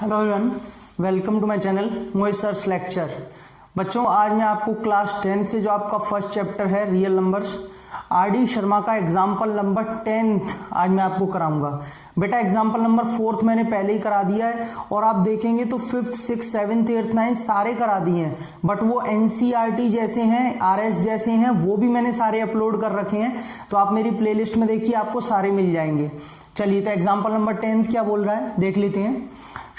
Hello everyone, welcome to my channel Mohit sir's lecture. बच्चों, आज मैं आपको क्लास 10 से जो आपका फर्स्ट चैप्टर है रियल नंबर्स, आरडी शर्मा का एग्जाम्पल नंबर 10 आज मैं आपको कराऊंगा। बेटा एग्जाम्पल नंबर 4 मैंने पहले ही करा दिया है और आप देखेंगे तो 5th, 6th, 7th, 8th, 9th सारे करा दिए हैं, बट वो एनसीईआरटी जैसे हैं, आरएस जैसे हैं, वो भी मैंने सारे अपलोड कर रखे हैं। तो आप मेरी प्लेलिस्ट में देखिए, आपको सारे मिल जाएंगे। चलिए, तो एग्जाम्पल नंबर 10 क्या बोल रहा है देख लेते हैं।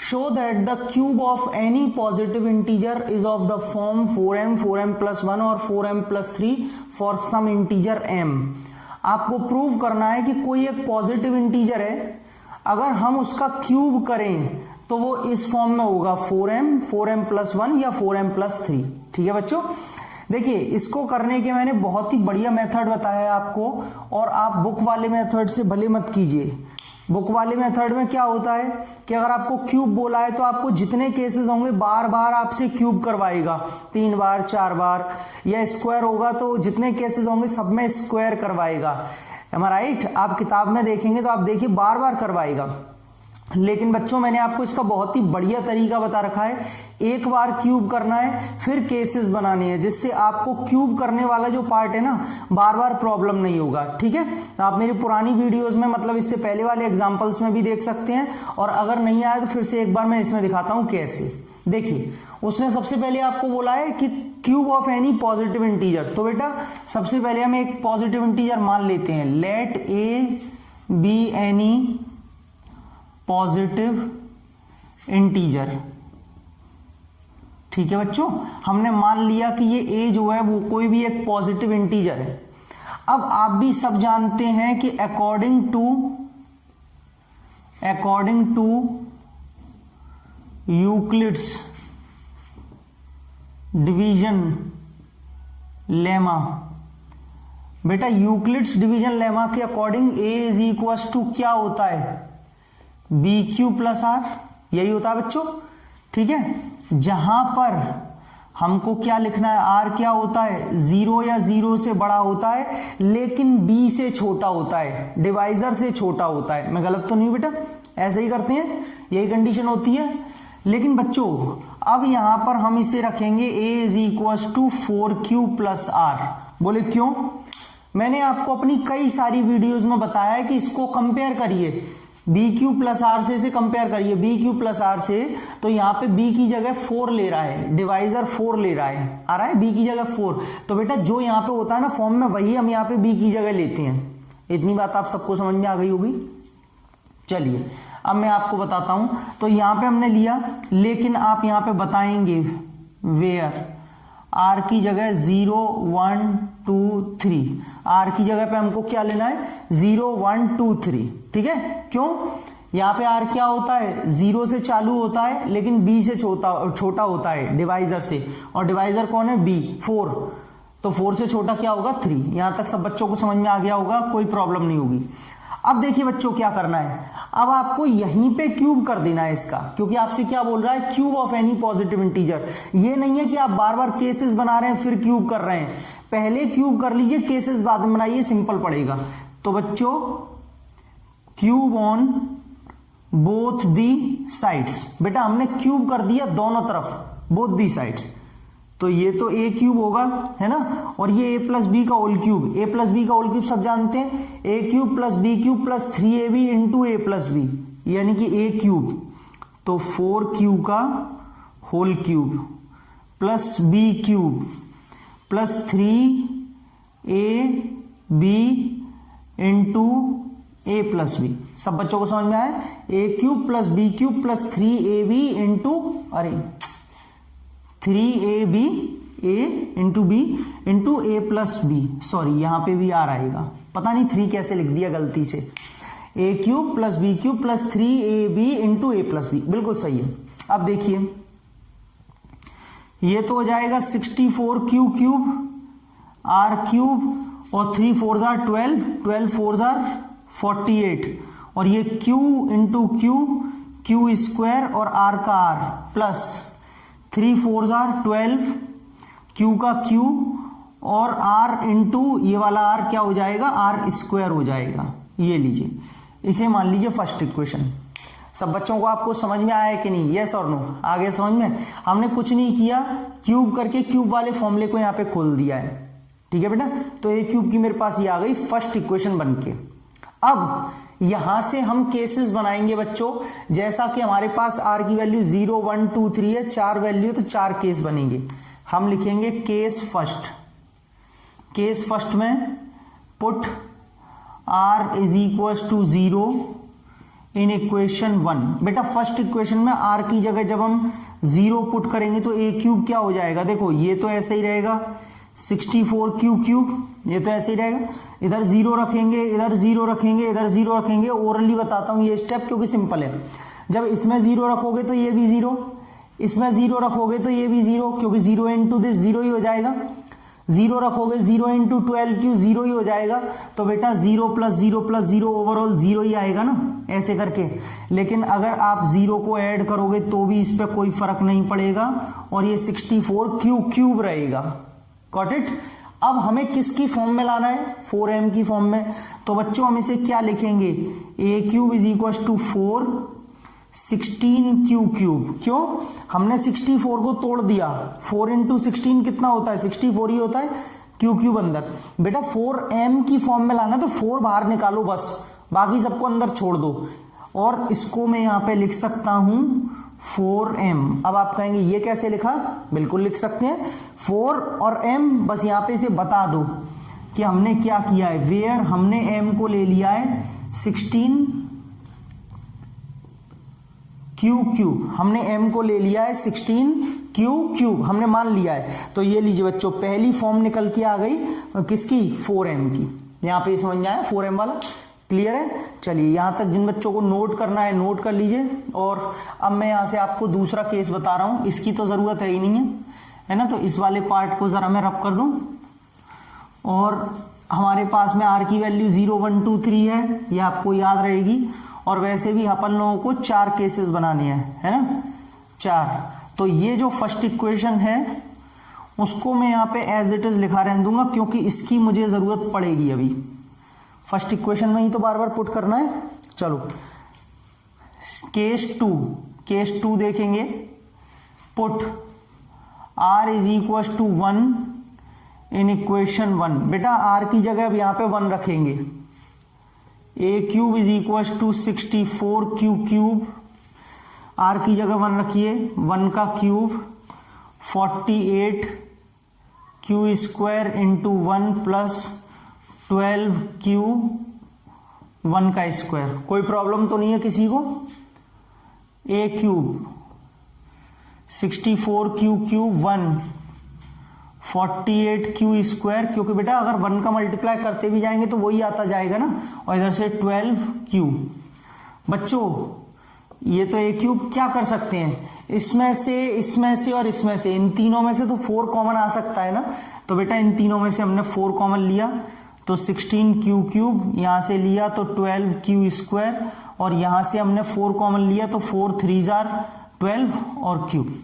Show that the cube of any positive integer is of the form 4m, 4m plus 1 और 4m plus 3 for some integer m। आपको प्रूव करना है कि कोई एक पॉजिटिव इंटीजर है, अगर हम उसका क्यूब करें तो वो इस फॉर्म में होगा 4m, 4m plus 1 या 4m plus 3। ठीक है बच्चों, देखिए इसको करने के मैंने बहुत ही बढ़िया मेथड बताया है आपको, और आप बुक वाले मेथड से भले मत कीजिए। बुक वाले मेथड में क्या होता है कि अगर आपको क्यूब बोला है तो आपको जितने केसेस होंगे बार बार आपसे क्यूब करवाएगा, 3 बार 4 बार, या स्क्वायर होगा तो जितने केसेस होंगे सब में स्क्वायर करवाएगा। एम आई राइट? आप किताब में देखेंगे तो आप देखिए बार बार करवाएगा। लेकिन बच्चों, मैंने आपको इसका बहुत ही बढ़िया तरीका बता रखा है। एक बार क्यूब करना है, फिर केसेस बनाने हैं, जिससे आपको क्यूब करने वाला जो पार्ट है ना, बार बार प्रॉब्लम नहीं होगा। ठीक है, तो आप मेरी पुरानी वीडियोस में, मतलब इससे पहले वाले एग्जांपल्स में भी देख सकते हैं, और अगर नहीं आया तो फिर से एक बार मैं इसमें दिखाता हूं कैसे। देखिए, उसने सबसे पहले आपको बोला है कि cube of any positive integer. तो बेटा सबसे पहले हम एक पॉजिटिव इंटीजर मान लेते हैं, let a be any positive integer. ठीक है बच्चों, हमने मान लिया कि ये ए जो है वो कोई भी एक पॉजिटिव इंटीजर है। अब आप भी सब जानते हैं कि according to Euclid's division lemma, बेटा यूक्लिड्स डिवीजन लेमा के according a is equal to क्या होता है, बी क्यू प्लस आर। यही होता है बच्चों। ठीक है, जहां पर हमको क्या लिखना है, आर क्या होता है, 0 या 0 से बड़ा होता है, लेकिन बी से छोटा होता है, डिवाइजर से छोटा होता है। मैं गलत तो नहीं बेटा? ऐसे ही करते हैं, यही कंडीशन होती है। लेकिन बच्चों अब यहां पर हम इसे रखेंगे a is equal to 4q plus r. बोले क्यों? मैंने आपको अपनी कई सारी वीडियोज में बताया है कि इसको कंपेयर करिए, बी क्यू प्लस आर से इसे कंपेयर करिए, बी क्यू प्लस आर से। तो यहां पे बी की जगह 4 ले रहा है, डिवाइजर 4 ले रहा है, आ रहा है बी की जगह 4। तो बेटा जो यहां पे होता है ना फॉर्म में, वही हम यहां पे बी की जगह लेते हैं। इतनी बात आप सबको समझ में आ गई होगी। चलिए अब मैं आपको बताता हूं। तो यहां पे हमने लिया, लेकिन आप यहां पे बताएंगे वेयर आर की जगह 0 1 2 3, आर की जगह पे हमको क्या लेना है, 0 1 2 3। ठीक है, क्यों? यहां पे आर क्या होता है, 0 से चालू होता है, लेकिन बी से छोटा होता है डिवाइजर से, और डिवाइजर कौन है, बी 4। तो 4 से छोटा क्या होगा, 3। यहां तक सब बच्चों को समझ में आ गया होगा, कोई प्रॉब्लम नहीं होगी। अब देखिए बच्चों क्या करना है, अब आपको यहीं पे क्यूब कर देना है इसका, क्योंकि आपसे क्या बोल रहा है, cube of any positive integer. ये नहीं है कि आप बार बार केसेस बना रहे हैं फिर क्यूब कर रहे हैं, पहले क्यूब कर लीजिए, केसेस बाद में बनाइए, सिंपल पड़ेगा। तो बच्चों cube on both the sides, बेटा हमने क्यूब कर दिया दोनों तरफ, बोथ दी साइड्स। तो ये तो ए क्यूब होगा, है ना, और ये ए प्लस बी का whole cube. A plus b का होल क्यूब सब जानते हैं, a cube plus b cube plus 3ab into a plus b, यानी कि ए क्यूब। तो 4q का whole cube plus b cube plus 3ab into a plus b. सब बच्चों को समझ में आया? A cube plus b cube plus 3ab into, अरे 3ab a into b into a plus B, sorry यहां पे भी आर आएगा, पता नहीं 3 कैसे लिख दिया गलती से, a cube plus b cube plus 3ab into a plus b, बिल्कुल सही है। अब देखिए ये तो हो जाएगा 64q क्यूब आर क्यूब, और 3 4 जार 12, 12 4 जार 48, और ये q इंटू क्यू स्क्वायर और आर का आर, प्लस 3 4 जार 12, क्यू का क्यू और आर इंटू ये वाला आर क्या हो जाएगा, आर स्क्वायर हो जाएगा। ये लीजिए, इसे मान लीजिए फर्स्ट इक्वेशन। सब बच्चों को आपको समझ में आया है कि नहीं? यस और नो? आ गया समझ में? हमने कुछ नहीं किया, क्यूब करके क्यूब वाले फॉर्मूले को यहाँ पे खोल दिया है। ठीक है बेटा, तो ए क्यूब की मेरे पास ये आ गई फर्स्ट इक्वेशन बन के। अब यहां से हम केसेस बनाएंगे बच्चों, जैसा कि हमारे पास आर की वैल्यू 0 1 2 3 है, 4 वैल्यू है, तो 4 केस बनेंगे। हम लिखेंगे केस फर्स्ट। केस फर्स्ट में put r is equal to 0 in equation 1। बेटा फर्स्ट इक्वेशन में r की जगह जब हम 0 पुट करेंगे तो a क्यूब क्या हो जाएगा? देखो ये तो ऐसे ही रहेगा 64 क्यूब, ये तो ऐसे ही रहेगा। इधर 0 रखेंगे, इधर 0 रखेंगे, इधर 0 रखेंगे। ओरली बताता हूं ये स्टेप क्योंकि सिंपल है। जब इसमें 0 रखोगे तो ये भी 0, इसमें 0 रखोगे तो ये भी 0, क्योंकि 0 इंटू दिस 0 ही हो जाएगा। 0 रखोगे 0 इंटू 12 क्यू 0 ही हो जाएगा। तो बेटा 0 प्लस 0 प्लस 0 ओवरऑल 0 ही आएगा ना, ऐसे करके। लेकिन अगर आप 0 को ऐड करोगे तो भी इस पर कोई फर्क नहीं पड़ेगा और ये 64 क्यूब रहेगा। Got it? अब हमें किसकी फॉर्म में लाना है? 4m की फॉर्म में। तो बच्चों हम इसे क्या लिखेंगे? a cube is equal to 4 16 cube. क्यों? हमने 64 को तोड़ दिया। 4 इंटू 16 कितना होता है? 64 ही होता है। क्यूब अंदर। बेटा 4m की फॉर्म में लाना तो 4 बाहर निकालो बस, बाकी सबको अंदर छोड़ दो। और इसको मैं यहां पे लिख सकता हूं 4m। अब आप कहेंगे ये कैसे लिखा? बिल्कुल लिख सकते हैं, 4 और m। बस यहां पे इसे बता दो कि हमने क्या किया है। वेयर हमने m को ले लिया है 16 क्यूब। हमने m को ले लिया है 16 क्यूब, हमने मान लिया है। तो ये लीजिए बच्चों, पहली फॉर्म निकल के आ गई किसकी? 4m की। यहां पे समझ में आया 4m वाला? क्लियर है? चलिए यहां तक जिन बच्चों को नोट करना है नोट कर लीजिए। और अब मैं यहां से आपको दूसरा केस बता रहा हूं, इसकी तो जरूरत है ही नहीं है ना। तो इस वाले पार्ट को जरा मैं रब कर दूं। और हमारे पास में r की वैल्यू 0 1 2 3 है, ये आपको याद रहेगी। और वैसे भी अपन लोगों को 4 केसेस बनाने हैं, है ना, 4। तो ये जो फर्स्ट इक्वेशन है उसको मैं यहाँ पे एज इट इज लिखा रहने दूंगा, क्योंकि इसकी मुझे जरूरत पड़ेगी अभी। फर्स्ट इक्वेशन में ही तो बार बार पुट करना है। चलो केस 2 देखेंगे। Put r is equal to 1 in equation 1। बेटा r की जगह अब यहां पे 1 रखेंगे। a cube is equal to 64 cube. r की जगह 1 रखिए, 1 का cube 48 q square into 1 plus 12 q 1 का स्क्वायर। कोई प्रॉब्लम तो नहीं है किसी को? a cube 64 cube 1 48 q square, क्योंकि बेटा अगर 1 का मल्टीप्लाई करते भी जाएंगे तो वही आता जाएगा ना। और इधर से 12 क्यूब। बच्चों ये तो a क्यूब क्या कर सकते हैं? इसमें से और इसमें से, इन तीनों में से तो 4 कॉमन आ सकता है ना। तो बेटा इन तीनों में से हमने 4 कॉमन लिया, तो 16 क्यूब यहां से लिया तो 12 क्यू स्क्वायर, और यहां से हमने 4 कॉमन लिया तो 4 3 12 और क्यूब।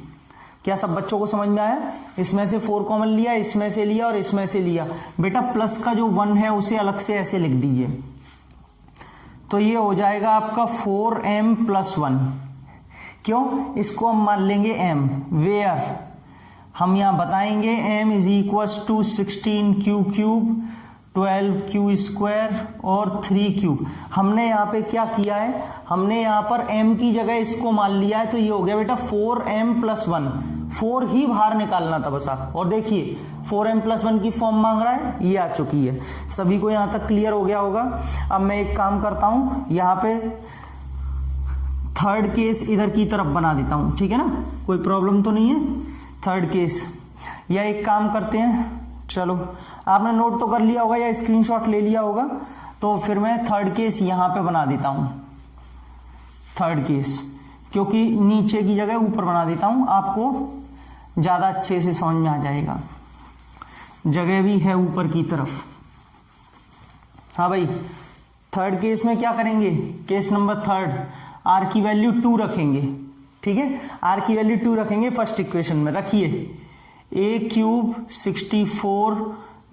क्या सब बच्चों को समझ में आया? इसमें से 4 कॉमन लिया, इसमें से लिया और इसमें से लिया। बेटा प्लस का जो 1 है उसे अलग से ऐसे लिख दीजिए, तो ये हो जाएगा आपका 4m प्लस 1। क्यों? इसको हम मान लेंगे m। वेयर हम यहां बताएंगे m is equal to 16 cube 12 q square और 3 क्यूब। हमने यहाँ पे क्या किया है? हमने यहाँ पर m की जगह इसको मान लिया है, तो ये हो गया बेटा 4m प्लस 1। 4 ही बाहर निकालना था बस आप। और देखिए 4m प्लस 1 की फॉर्म मांग रहा है, ये आ चुकी है। सभी को यहाँ तक क्लियर हो गया होगा। अब मैं एक काम करता हूं, यहाँ पे थर्ड केस इधर की तरफ बना देता हूं, ठीक है ना, कोई प्रॉब्लम तो नहीं है। थर्ड केस, या एक काम करते हैं, चलो आपने नोट तो कर लिया होगा या स्क्रीनशॉट ले लिया होगा, तो फिर मैं थर्ड केस यहां पे बना देता हूं। थर्ड केस, क्योंकि नीचे की जगह ऊपर बना देता हूं, आपको ज्यादा अच्छे से समझ में आ जाएगा। जगह भी है ऊपर की तरफ। हाँ भाई, थर्ड केस में क्या करेंगे? केस नंबर थर्ड, आर की वैल्यू 2 रखेंगे, ठीक है। आर की वैल्यू 2 रखेंगे फर्स्ट इक्वेशन में। रखिए a क्यूब 64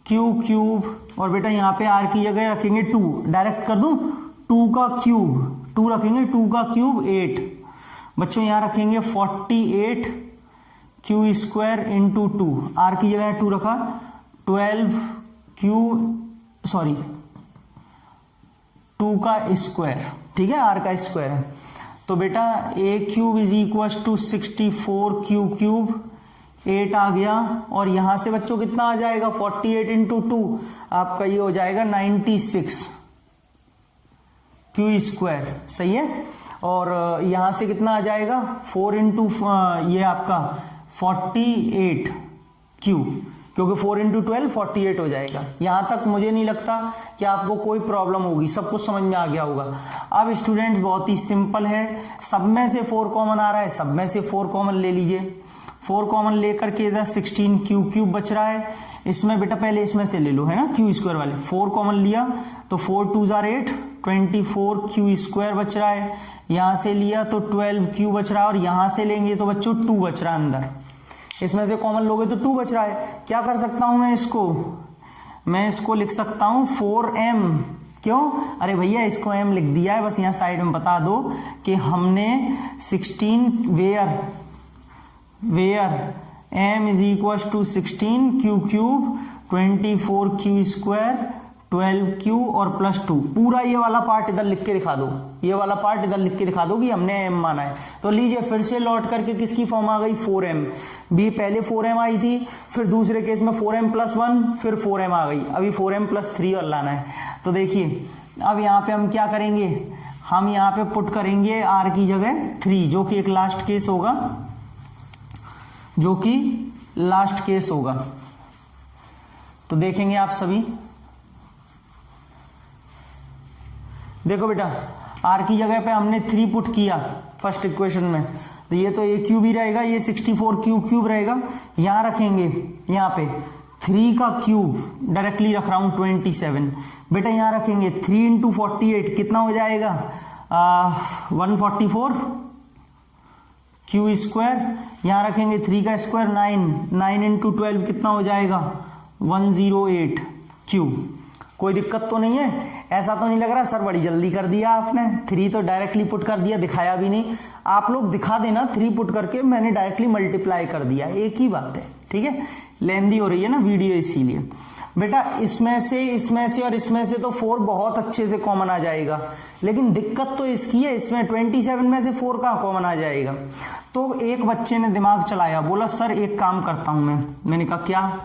क्यूब और बेटा यहां पे r की जगह रखेंगे 2। डायरेक्ट कर दूं, 2 का क्यूब 2 रखेंगे, 2 का क्यूब 8। बच्चों यहां रखेंगे 48 क्यू स्क्वायर इंटू 2, आर की जगह 2 रखा, 2 का स्क्वायर, ठीक है, आर का स्क्वायर है। तो बेटा a cube is equal to 64 q cube, 8 आ गया, और यहां से बच्चों कितना आ जाएगा, 48 इंटू 2 आपका ये हो जाएगा 96 क्यू स्क्वायर, सही है। और यहां से कितना आ जाएगा 4 इंटू ये आपका 48 क्यू, क्योंकि 4 इंटू 12 48 हो जाएगा। यहां तक मुझे नहीं लगता कि आपको कोई प्रॉब्लम होगी, सब कुछ समझ में आ गया होगा। अब स्टूडेंट्स बहुत ही सिंपल है, सब में से 4 कॉमन आ रहा है, सब में से 4 कॉमन ले लीजिए। 4 कॉमन लेकर के इधर 16 क्यू क्यूब बच रहा है, इसमें बेटा पहले इसमें से ले लो, है ना, क्यू स्क्वायर वाले। 4 कॉमन लिया तो 4 2 8, 24 क्यू स्क्वायर बच रहा है, यहां से लिया तो 12 क्यू बच रहा है, और यहां से लेंगे तो बच्चों 2 बच रहा है अंदर, इसमें से कॉमन लोगे तो 2 बच रहा है। क्या कर सकता हूं मैं इसको लिख सकता हूं 4m, क्यों, अरे भैया इसको m लिख दिया है, बस यहां साइड में बता दो कि हमने 16 where m is equal to 16 q cube, 24 q square, 12 q और प्लस 2, पूरा ये वाला पार्ट इधर लिख के दिखा दो, ये वाला पार्ट इधर लिख के दिखा दो कि हमने m माना है। तो लीजिए फिर से लौट करके किसकी फॉर्म आ गई, 4m। बी पहले 4m आई थी, फिर दूसरे केस में 4m प्लस 1, फिर 4m आ गई, अभी 4m प्लस 3 और लाना है। तो देखिए अब यहाँ पे हम क्या करेंगे, हम यहाँ पे पुट करेंगे r की जगह 3, जो कि एक लास्ट केस होगा, तो देखेंगे आप सभी। देखो बेटा r की जगह पे हमने 3 पुट किया फर्स्ट इक्वेशन में, तो ये तो a क्यूब ही रहेगा, ये 64 क्यू क्यूब रहेगा। यहां रखेंगे, यहाँ पे 3 का क्यूब डायरेक्टली रख रहा हूं 27, बेटा यहां रखेंगे 3 इंटू 48 कितना हो जाएगा 144 क्यू स्क्वायर, यहां रखेंगे 3 का स्क्वायर 9 इंटू 12 कितना हो जाएगा 108 क्यू। कोई दिक्कत तो नहीं है, ऐसा तो नहीं लग रहा सर बड़ी जल्दी कर दिया आपने, 3 तो डायरेक्टली पुट कर दिया, दिखाया भी नहीं। आप लोग दिखा देना 3 पुट करके, मैंने डायरेक्टली मल्टीप्लाई कर दिया, एक ही बात है, ठीक है। लेंदी हो रही है ना वीडियो इसीलिए। बेटा इसमें से और इसमें से तो 4 बहुत अच्छे से कॉमन आ जाएगा, लेकिन दिक्कत तो इसकी है, इसमें 27 में से 4 कहां कॉमन आ जाएगा। तो एक बच्चे ने दिमाग चलाया, बोला सर एक काम करता हूं मैंने कहा क्या,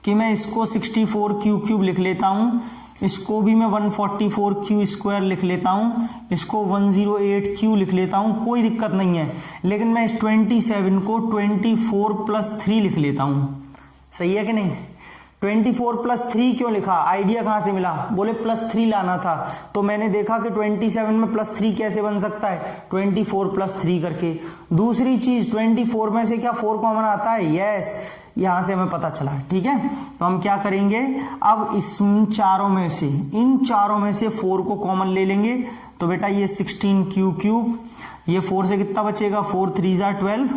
कि मैं इसको 64 क्यू क्यूब लिख लेता हूं, इसको भी मैं 144 क्यू स्क्वायर लिख लेता हूं, इसको 108 क्यू लिख लेता हूं, कोई दिक्कत नहीं है, लेकिन मैं इस 27 को 24 प्लस 3 लिख लेता हूं। सही है कि नहीं। 24 प्लस 3 क्यों लिखा, आइडिया कहां से मिला, बोले प्लस 3 लाना था, तो मैंने देखा कि 27 में प्लस 3 कैसे बन सकता है, 24 प्लस 3 करके। दूसरी चीज 24 में से क्या 4 कॉमन आता है, यस, यहां से हमें पता चला, ठीक है। तो हम क्या करेंगे, अब इन चारों में से 4 को कॉमन ले लेंगे, तो बेटा ये 16 क्यू क्यूब, ये 4 से कितना बचेगा 4 3 12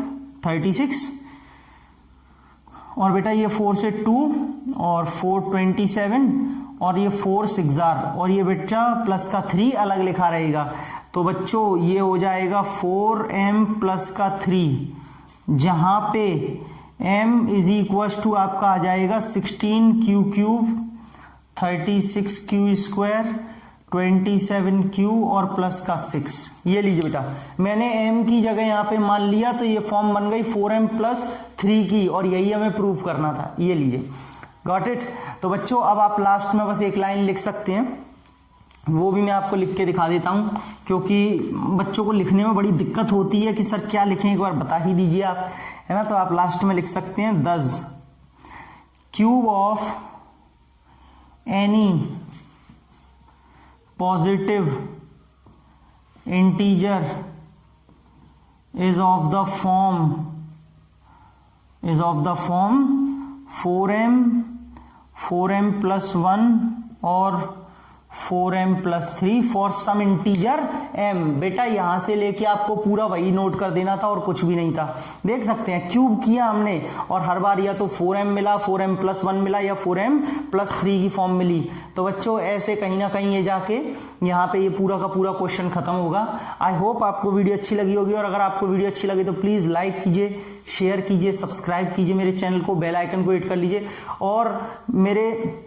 36, और बेटा ये 4 से 2 और 4 27, और ये 4 6 और ये बेटा प्लस का 3 अलग लिखा रहेगा। तो बच्चों ये हो जाएगा 4m प्लस का 3, जहां पे m इज इक्वल टू आपका आ जाएगा 16 q cube, 36 Q square, 27 Q और प्लस का 6। ये लीजिए बेटा, मैंने m की जगह यहाँ पे मान लिया, तो ये फॉर्म बन गई 4m प्लस 3 की, और यही हमें प्रूव करना था। ये लीजिए, गॉट इट। तो बच्चों अब आप लास्ट में बस एक लाइन लिख सकते हैं, वो भी मैं आपको लिख के दिखा देता हूं, क्योंकि बच्चों को लिखने में बड़ी दिक्कत होती है कि सर क्या लिखें, एक बार बता ही दीजिए आप, है ना। तो आप लास्ट में लिख सकते हैं 10 cube of any positive integer is of the form 4m plus 1 और 4m plus 3 for some integer m। बेटा यहां से लेके आपको पूरा वही नोट कर देना था और कुछ भी नहीं था। देख सकते हैं क्यूब किया हमने और हर बार या तो 4m मिला, 4m प्लस 1 मिला या 4m प्लस 3 की फॉर्म मिली। तो बच्चों ऐसे कहीं ना कहीं ये जाके यहाँ पे ये पूरा का पूरा क्वेश्चन खत्म होगा। आई होप आपको वीडियो अच्छी लगी होगी, और अगर आपको वीडियो अच्छी लगी तो प्लीज लाइक कीजिए, शेयर कीजिए, सब्सक्राइब कीजिए मेरे चैनल को, बेल आइकन को हिट कर लीजिए, और मेरे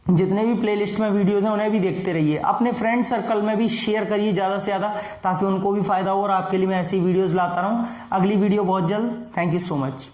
जितने भी प्लेलिस्ट में वीडियोस हैं उन्हें भी देखते रहिए। अपने फ्रेंड सर्कल में भी शेयर करिए ज़्यादा से ज़्यादा, ताकि उनको भी फायदा हो और आपके लिए मैं ऐसी वीडियोस लाता रहूं। अगली वीडियो बहुत जल्द। Thank you so much.